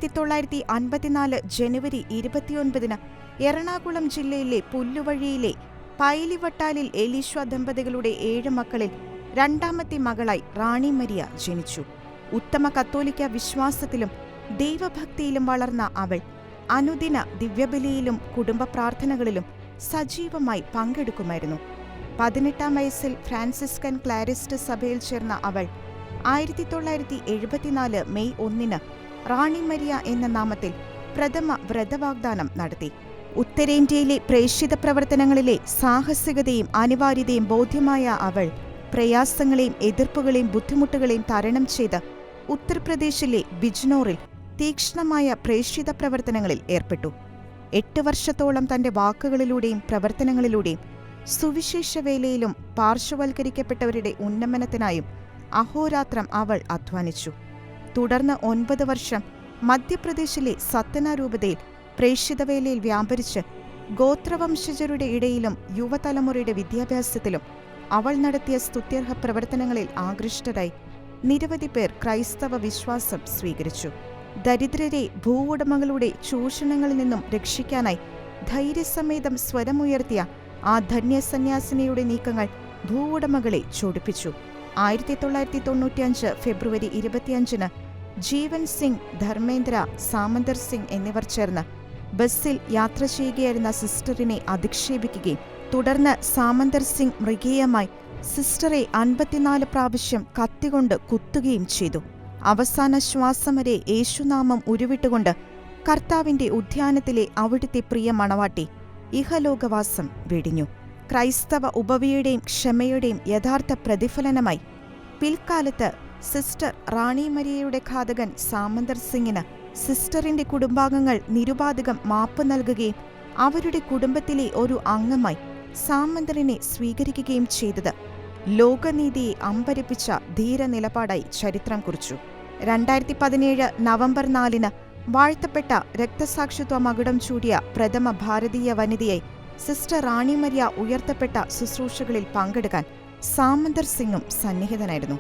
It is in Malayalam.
1954 ജനുവരി 29 എറണാകുളം ജില്ലയിലെ പുല്ലുവഴിയിലെ പൈലിവട്ടാലിൽ എലീശ്വ ദമ്പതികളുടെ 7 മക്കളിൽ രണ്ടാമത്തെ മകളായി റാണി മരിയ ജനിച്ചു. ഉത്തമ കത്തോലിക്ക വിശ്വാസത്തിലും ദൈവഭക്തിയിലും വളർന്ന അവൾ അനുദിന ദിവ്യബലിയിലും കുടുംബ പ്രാർത്ഥനകളിലും സജീവമായി പങ്കെടുക്കുമായിരുന്നു. 18-ാം വയസ്സിൽ ഫ്രാൻസിസ്കൻ ക്ലാരിസ്റ്റ് സഭയിൽ ചേർന്ന അവൾ 1974 മെയ് 1 റാണി മരിയ എന്ന നാമത്തിൽ പ്രഥമ വ്രതവാഗ്ദാനം നടത്തി. ഉത്തരേന്ത്യയിലെ പ്രേക്ഷിത പ്രവർത്തനങ്ങളിലെ സാഹസികതയും അനിവാര്യതയും ബോധ്യമായ അവൾ പ്രയാസങ്ങളെയും എതിർപ്പുകളെയും ബുദ്ധിമുട്ടുകളെയും തരണം ചെയ്ത് ഉത്തർപ്രദേശിലെ ബിജ്നോറിൽ തീക്ഷ്ണമായ പ്രേക്ഷിത പ്രവർത്തനങ്ങളിൽ ഏർപ്പെട്ടു. 8 വർഷത്തോളം തന്റെ വാക്കുകളിലൂടെയും പ്രവർത്തനങ്ങളിലൂടെയും സുവിശേഷവേലയിലും പാർശ്വവൽക്കരിക്കപ്പെട്ടവരുടെ ഉന്നമനത്തിനായും അഹോരാത്രം അവൾ അധ്വാനിച്ചു. തുടർന്ന് 9 വർഷം മധ്യപ്രദേശിലെ സത്ന രൂപതയിൽ പ്രേക്ഷിതവേലയിൽ വ്യാപരിച്ച് ഗോത്രവംശജരുടെ ഇടയിലും യുവതലമുറയുടെ വിദ്യാഭ്യാസത്തിലും അവൾ നടത്തിയ സ്തുത്യർഹ പ്രവർത്തനങ്ങളിൽ ആകൃഷ്ടരായി നിരവധി പേർ ക്രൈസ്തവ വിശ്വാസം സ്വീകരിച്ചു. ദരിദ്രരെ ഭൂവുടമകളുടെ ചൂഷണങ്ങളിൽ നിന്നും രക്ഷിക്കാനായി ധൈര്യസമേതം സ്വരമുയർത്തിയ ആ ധന്യസന്യാസിനിയുടെ നീക്കങ്ങൾ ഭൂവുടമകളെ ചൊടിപ്പിച്ചു. 1995 ഫെബ്രുവരി 25 ജീവൻ സിംഗ്, ധർമ്മേന്ദ്ര, സാമന്തർ സിംഗ് എന്നിവർ ചേർന്ന് ബസ്സിൽ യാത്ര ചെയ്യുകയായിരുന്ന സിസ്റ്ററിനെ അധിക്ഷേപിക്കുകയും തുടർന്ന് സാമന്തർ സിംഗ് മൃഗീയമായി സിസ്റ്ററെ 54 പ്രാവശ്യം കത്തികൊണ്ട് കുത്തുകയും ചെയ്തു. അവസാന ശ്വാസം വരെ യേശുനാമം ഉരുവിട്ടുകൊണ്ട് കർത്താവിന്റെ ഉദ്യാനത്തിലെ അവിടുത്തെ പ്രിയ മണവാട്ടി ഇഹലോകവാസം വെടിഞ്ഞു. ക്രൈസ്തവ ഉപവിയുടെയും ക്ഷമയുടെയും യഥാർത്ഥ പ്രതിഫലനമായി പിൽക്കാലത്ത് സിസ്റ്റർ റാണി മരിയയുടെ ഘാതകൻ സാമന്തർ സിംഗിന് സിസ്റ്ററിന്റെ കുടുംബാംഗങ്ങൾ നിരുപാധികം മാപ്പ് നൽകുകയും അവരുടെ കുടുംബത്തിലെ ഒരു അംഗമായി സാമന്തറിനെ സ്വീകരിക്കുകയും ചെയ്തത് ലോകനീതിയെ അമ്പരപ്പിച്ച ധീരനിലപാടായി ചരിത്രം കുറിച്ചു. 2017 നവംബർ 4 വാഴ്ത്തപ്പെട്ട രക്തസാക്ഷിത്വ മകുടം ചൂടിയ പ്രഥമ ഭാരതീയ വനിതയായി സിസ്റ്റർ റാണി മരിയ ഉയർത്തപ്പെട്ട ശുശ്രൂഷകളിൽ പങ്കെടുക്കാൻ സാമന്തർ സിംഗും സന്നിഹിതനായിരുന്നു.